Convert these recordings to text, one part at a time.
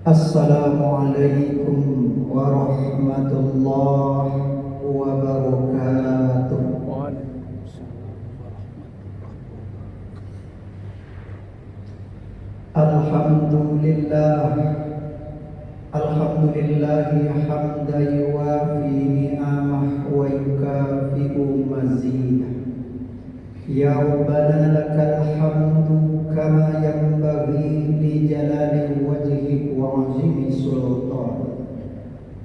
Assalamualaikum warahmatullahi wabarakatuh. Alhamdulillah, alhamdulillahi hamdan yuwafi ni'amah wa yukafi'u mazidah. Ya Rabbana lakal hamdu kama yanbaghi li jalali wajhik wa 'azimi sultan.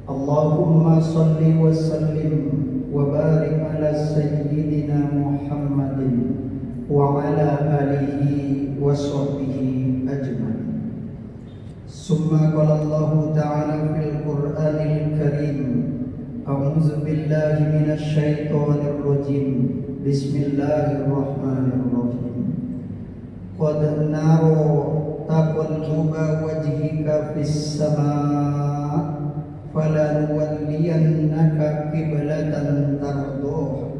Allahumma salli wa sallim wa barik ala sayyidina Muhammadin wa ala alihi wa sahbihi ajma'in. Summa qala Allah ta'ala fil Qur'anil Karim, a'udzu billahi minasy syaithanir rajim. Bismillahirrahmanirrahim. Qad nara taqalluba wajhika fis samaa falanuwalliyannaka qiblatan tardah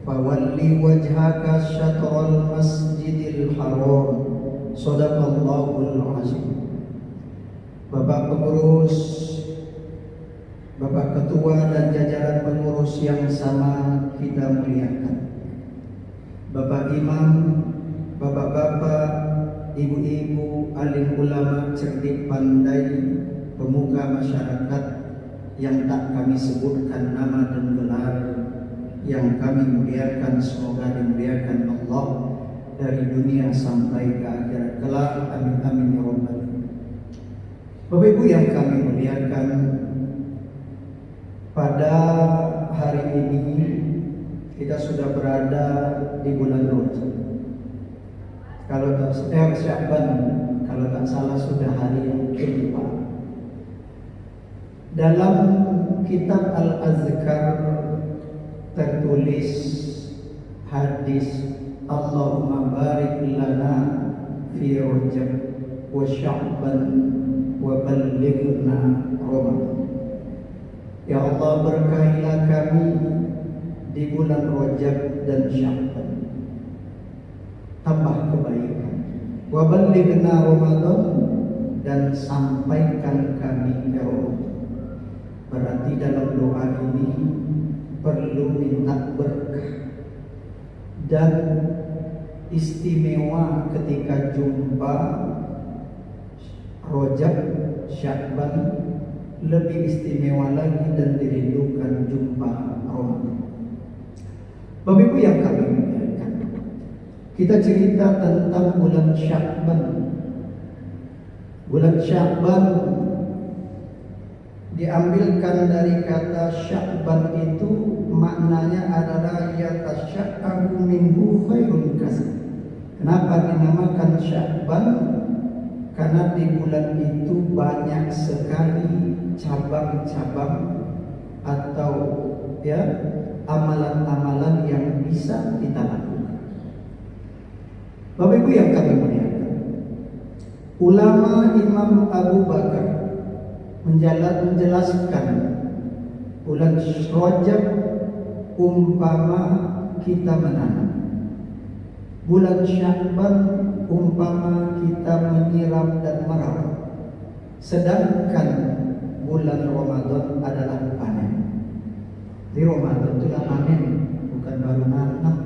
fawalli wajhaka syatral masjidil haram. Shadaqallahul azim. Bapak pengurus, Bapak Ketua dan jajaran pengurus yang sama kita muliakan, Bapak Imam, Bapak-bapak, Ibu-ibu, alim ulama, cerdik pandai, pemuka masyarakat yang tak kami sebutkan nama dan gelar, yang kami muliakan, semoga dimuliakan Allah dari dunia sampai ke akhirat kelak. Amin amin ya rabbal alamin. Bapak Ibu yang kami muliakan, pada hari ini kita sudah berada di bulan Rajab. Kalau tak Sya'ban, kalau tak salah sudah hari yang keempat. Dalam kitab Al-Azkar tertulis hadis, Allahumma barik lana fi Rajab wa Sya'ban wa ballighna Ramadan. Ya Allah, berkahilah kami di bulan Rajab dan Sya'ban, tambah kebaikan. Wa ballighna Ramadan, dan sampaikan kami ke Ramadan. Berarti dalam doa ini perlu minta berkah dan istimewa ketika jumpa Rajab, Sya'ban, lebih istimewa lagi dan dirindukan jumpa Ramadan. Bapak Ibu yang kami muliakan, kita cerita tentang bulan Sya'ban. Bulan Sya'ban diambilkan dari kata Sya'ban, itu maknanya adalah yatasya'abu minhu khairun kasir. Kenapa dinamakan Sya'ban? Karena di bulan itu banyak sekali cabang-cabang atau amalan-amalan yang bisa kita lakukan. Bapak Ibu yang kami muliakan, ulama Imam Abu Bakar menjelaskan bulan Rajab umpama kita menanam, bulan Sya'ban umpama kita menyiram dan merawat, sedangkan bulan Ramadan adalah panen. Di Ramadan itulah panen, bukan baru nanam.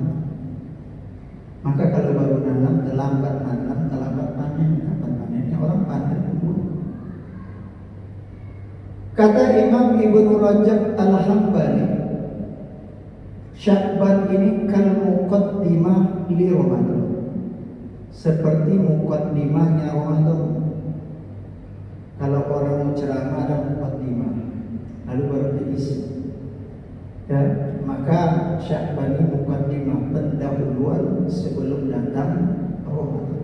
Maka kalau baru nanam, terlambat nanam, terlambat panen. Kapan panennya? Orang panen dulu. Kata Imam Ibnu Rajab Al-Hambali, Sya'ban ini kal muqaddimah li Ramadan, seperti muqaddimahnya Ramadan. Kalau orang mau ceramah ada muqaddimah, lalu baru diisi. Ya, maka Sya'ban ini muqaddimah, pendahuluan sebelum datang Ramadan.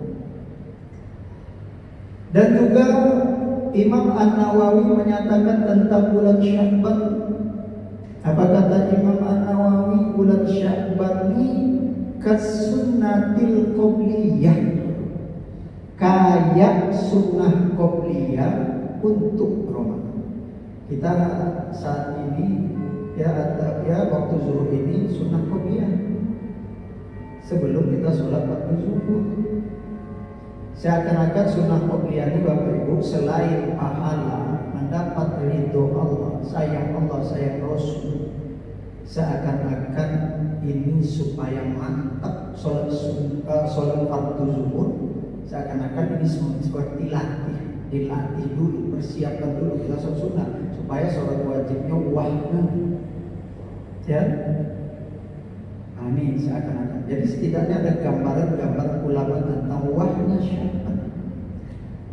Dan juga Imam An-Nawawi menyatakan tentang bulan Sya'ban. Apa kata Imam An-Nawawi? Bulan Sya'ban ini kasunnatil qobliyah, kayak sunnah qobliyah untuk Ramadan. Kita saat ini waktu zuhur ini sunnah qobliyah, sebelum kita sholat waktu zuhur. Seakan-akan sunnah qobliyah ini Bapak Ibu selain pahala mendapat ridho Allah, sayang Rasul, seakan-akan ini supaya mantap sholat fardu zuhur, seakan-akan ini seperti dilatih dulu, persiapkan dulu kita sholat sunnah supaya sholat wajibnya wahna, ya. Nah, ini seakan-akan. Jadi setidaknya ada gambaran ulama tentang wahna syafaat.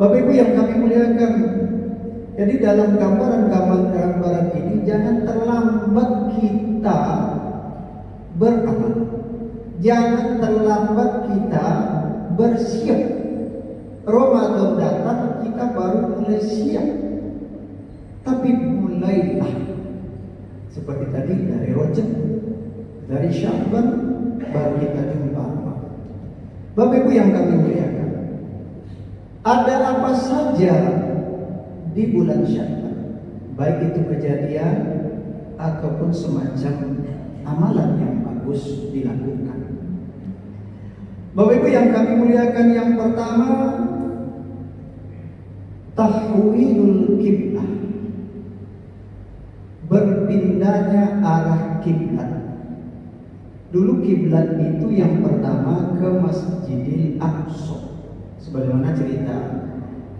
Bapak Ibu yang kami muliakan, jadi dalam gambaran ini jangan terlambat kita beramal, jangan terlambat kita bersiap. Ramadan datang kita baru mulai siap, tapi mulailah seperti tadi dari Rajab, dari Sya'ban, baru kita jumpa. Bapak Ibu yang kami muliakan, ada apa saja di bulan Sya'ban, baik itu kejadian ataupun semacam amalan yang bagus dilakukan. Bapak Ibu yang kami muliakan, yang pertama tahwilul kiblah, berpindahnya arah kiblat. Dulu kiblat itu yang pertama ke Masjidil Aqsa. Sebagaimana cerita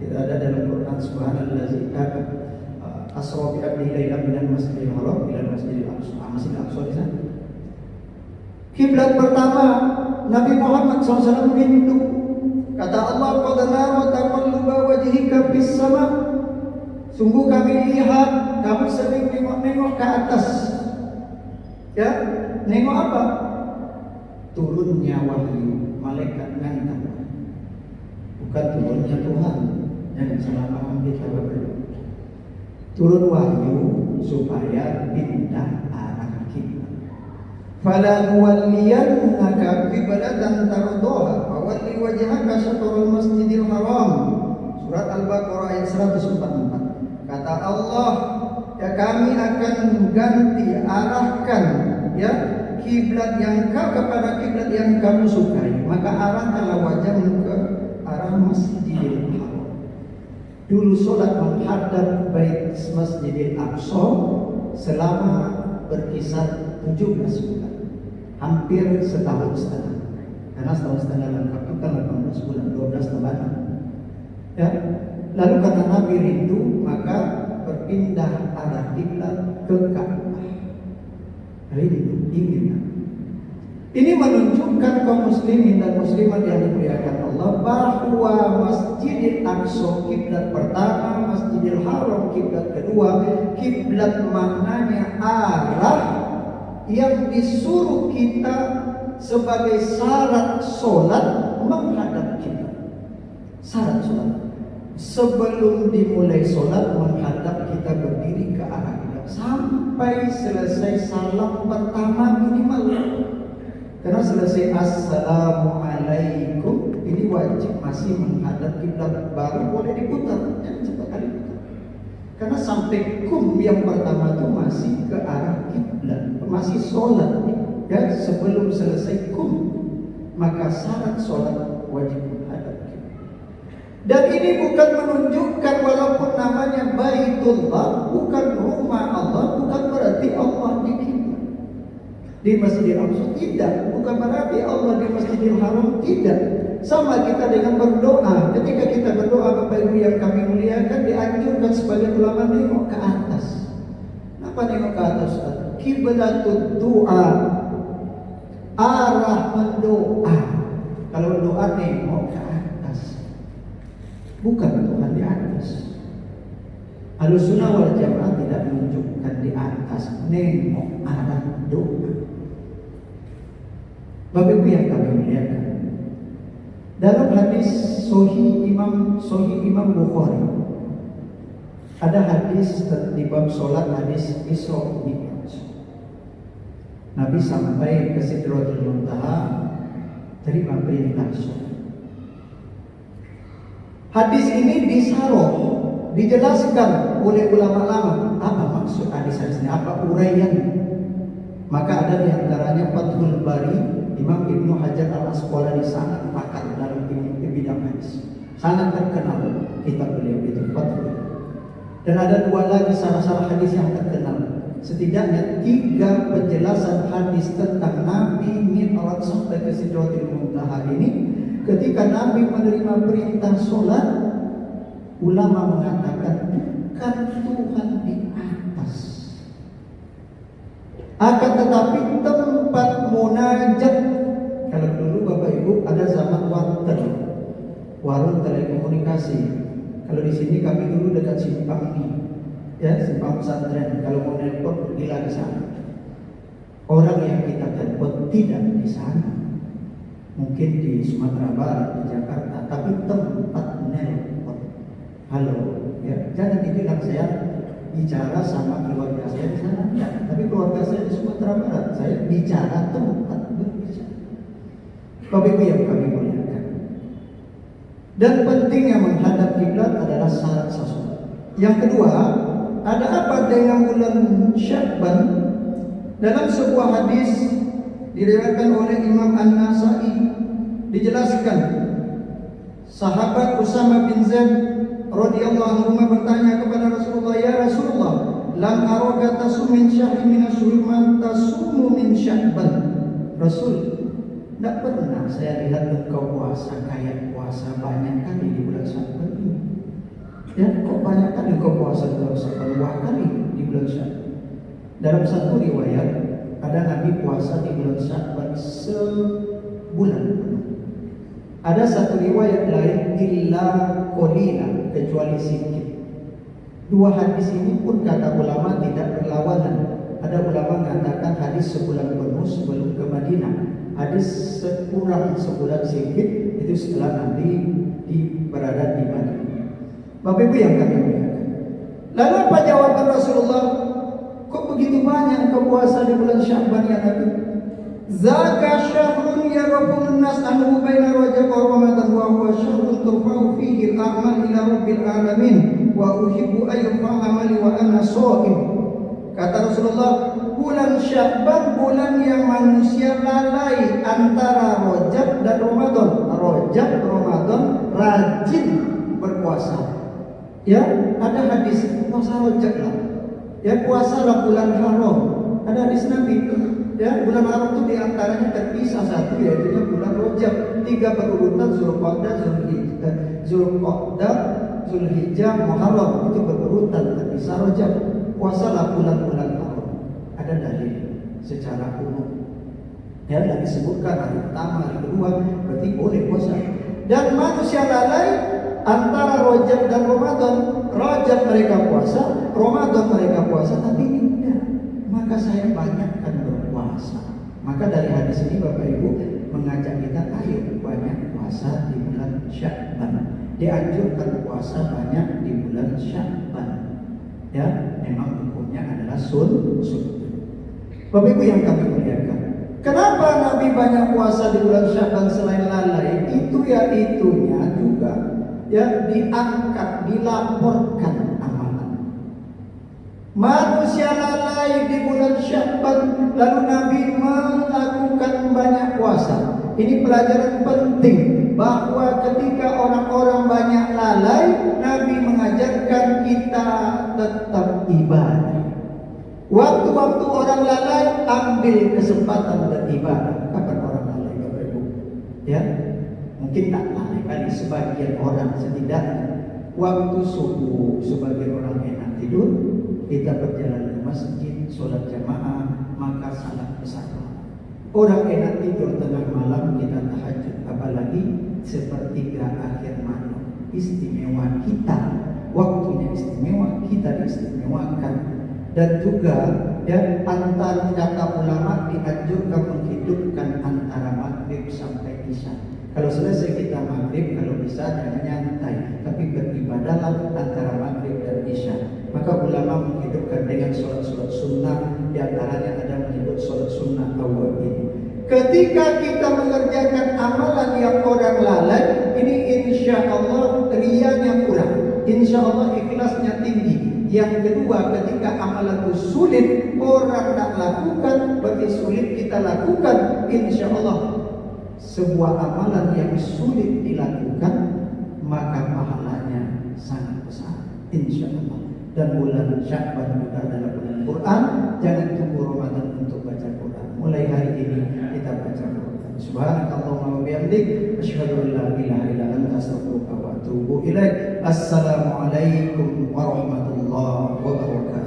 kita ada dalam Quran, subhanallazi asra bi abdihi lailan minal masjidil haram ila masjidil aqsa. Masjidil Aqsa di sana. Kiblat pertama Nabi Muhammad SAW rindu. Kata Allah, qad nara taqalluba wajhika fis sama. Sungguh kami lihat kamu sering nengok-nengok ke atas. Ya, nengok apa? Turunnya wahyu, malaikat ngantar. Bukan turunnya Tuhan. Jangan salah paham kita Bapak Ibu. Turun wahyu supaya pindah arah kiblat. Fala nuwalliyannaka qiblatan tardaha fawalli wajhaka syatrul masjidil haram. Surat Al-Baqarah ayat 144. Kata Allah, ya kami akan ganti arahkan ya kiblat yang kepada kiblat yang kamu sukai, maka arahkanlah wajahmu ke arah Masjidil Haram. Dulu sholat menghadap bait Masjidil Aqsa selama berkisar 17 bulan, hampir setahun setengah. Karena setahun setengah lengkap itu kan 18 bulan, 12 lebaran. Ya, lalu karena Nabi rindu, maka berpindah arah kiblat ke Ka'bah. Rindu, ingin. Ini menunjukkan kaum muslimin dan muslimat yang dimuliakan Allah bahwa Masjidil Aqsa kiblat pertama, Masjidil Haram kiblat kedua. Kiblat maknanya arah yang disuruh kita sebagai syarat sholat menghadap kiblat. Syarat sholat. Sebelum dimulai sholat menghadap, kita berdiri ke arah kiblat sampai selesai salam pertama minimal. Karena selesai assalamualaikum ini wajib masih menghadap kiblat, baru boleh diputar. Jangan cepat kali putar. Karena sampai kum yang pertama itu masih ke arah kiblat, masih sholat. Ya, sebelum selesai kum, maka syarat sholat wajib menghadap kiblat. Dan ini bukan menunjukkan walaupun namanya Baitullah, bukan rumah Allah, bukan berarti Allah di kiblat. Di Masjidil Aqsa tidak, bukan berarti Allah di Masjidil Haram tidak. Sama kita dengan berdoa. Ketika kita berdoa, Bapak Ibu yang kami muliakan, dianjurkan sebagai ulama nengok ke atas. Kenapa nengok ke atas? Kiblatud doa, arah mendoa. Kalau doa nengok ke atas, bukan Tuhan di atas. Ahlussunnah wal Jamaah tidak menunjukkan di atas, nengok arah doa. Bapak Ibu yang kami muliakan, dalam hadis Sahih Imam Bukhari ada hadis di bab sholat, hadis Isra Mi'raj. Nabi sampai ke Sidratul Muntaha, terima perintah sholat. Hadis ini disaroh, dijelaskan oleh ulama-ulama apa maksud hadis ini, apa uraian. Maka ada di antaranya Fathul Bari, Imam Ibnu Hajar Al-Asqalani sangat pakar dalam Ibnu bidang hadis. Sangat terkenal kitab beliau itu Fathul. Dan ada 2 lagi sarah-sarah hadis yang terkenal. Setidaknya 3 penjelasan hadis tentang Nabi Mi'raj sampai ke Sidratul Muntaha ini. Ketika Nabi menerima perintah sholat, ulama mengatakan bukan Tuhan di atas, akan tetapi tempat munajat. Kalau dulu Bapak Ibu ada zaman warung telekomunikasi. Kalau di sini kami dulu dekat simpang ini, ya simpang pesantren. Kalau mau nelpon pergilah ke sana. Orang yang kita telepon tidak di sana, mungkin di Sumatera Barat, di Jakarta, tapi tempat nelpon. Halo, ya jangan dibilang saya bicara sama keluarga saya di sana, ya. Tapi keluarga saya di Sumatera Barat, saya bicara tempat berbicara. Bapak Ibu yang kami muliakan, dan pentingnya menghadap kiblat adalah syarat salat. Yang kedua, ada apa dengan bulan Sya'ban? Dalam sebuah hadis diriwayatkan oleh Imam An-Nasa'i, dijelaskan sahabat Usama bin Zaid radhiyallahu anhu bertanya kepada Rasulullah, "Ya Rasulullah, lam araka tasum min syahrin min asyhur man tasumu min Sya'ban." Rasul, tidak pernah saya lihat engkau puasa kayak puasa banyak kali di bulan Sya'ban ini. Ya, kok banyak kali engkau puasa di bulan Sya'ban? 2 kali di bulan Sya'ban. Dalam satu riwayat ada Nabi puasa di bulan Sya'ban sebulan penuh. Ada satu riwayat lain illa qalila, kecuali sedikit. 2 hadis ini pun kata ulama tidak berlawanan. Ada ulama mengatakan hadis sebulan penuh sebelum ke Madinah, hadis sekurang sebulan sedikit itu setelah Nabi berada di Madinah. Bapak Ibu yang kami muliakan, lalu apa jawaban Rasulullah? Kok begitu banyak engkau puasa di bulan Sya'ban ya Nabi? Zaka syahrun yarafun nas anhu baina Rajab wa Ramadan wa huwa syahrun turfa'u fihi al-a'mal ila rabbil alamin wa uhibbu ayyufa amali wa ana sha'im. Kata Rasulullah, bulan Sya'ban bulan yang manusia lalai antara Rajab dan Ramadan. Rajab, Ramadan rajin berpuasa. Ya, ada hadis puasa Rajab lah. Ya, puasalah bulan haram. Ada hadis Nabi. Ya, bulan haram itu diantaranya terpisah satu, yaitu bulan Rajab. 3 berurutan, Zulqa'dah, Zulhijjah, Muharram, itu berurutan terpisah Rajab. Puasalah bulan-bulan haram. Ada dalil secara umum. Ya, dan disebutkan hari pertama, hari kedua, berarti boleh puasa. Dan manusia lalai antara Rajab dan Ramadan. Rajab mereka puasa, Ramadan mereka puasa, tapi ini tidak. Maka saya banyakkan berpuasa. Maka dari hadis ini Bapak Ibu mengajak kita, ayo banyak puasa di bulan Sya'ban. Dianjurkan puasa banyak di bulan Sya'ban. Ya, memang hukumnya adalah sunnah. Bapak Ibu yang kami muliakan, kenapa Nabi banyak puasa di bulan Sya'ban selain lalai? Itu ya itunya juga ya diangkat, dilaporkan amalan. Manusia lalai di bulan Sya'ban, lalu Nabi melakukan banyak puasa. Ini pelajaran penting bahwa ketika orang-orang banyak lalai, Nabi mengajarkan kita tetap ibadah. Waktu-waktu orang lalai, ambil kesempatan beribadah. Kapan orang lalai, Bapak Ibu? Ya, mungkin tak lalai kali sebagian orang, setidaknya waktu subuh sebagian orang enak tidur, kita berjalan ke masjid, sholat jamaah, maka salat bersama. Orang enak tidur tengah malam, kita tahajud, apalagi sepertiga akhir malam. Istimewa kita, waktunya istimewa, kita diistimewakan. Dan juga ya, antar kata ulama dianjurkan menghidupkan antara maghrib sampai isya. Kalau selesai kita maghrib, kalau bisa jangan nyantai, tapi beribadahlah antara maghrib dan isya. Maka ulama menghidupkan dengan sholat-sholat sunnah. Di antaranya ada menyebut sholat sunnah awal ini. Ketika kita mengerjakan amalan yang orang lalai, ini insya Allah riyanya kurang, insya Allah ikhlasnya tinggi. Yang kedua, ketika amalan itu sulit, orang tak lakukan, berarti sulit kita lakukan, insya Allah sebuah amalan yang sulit dilakukan, maka pahalanya sangat besar, insya Allah. Dan bulan Sya'ban juga adalah bulan Quran. Jangan tunggu Ramadan untuk baca Quran. Mulai hari ini kita baca Quran. Subhanakallahumma wa bihamdik, asyhadu an la ilaha illa anta, astaghfiruka wa atubu ilaik. Assalamualaikum warahmatullahi wabarakatuh.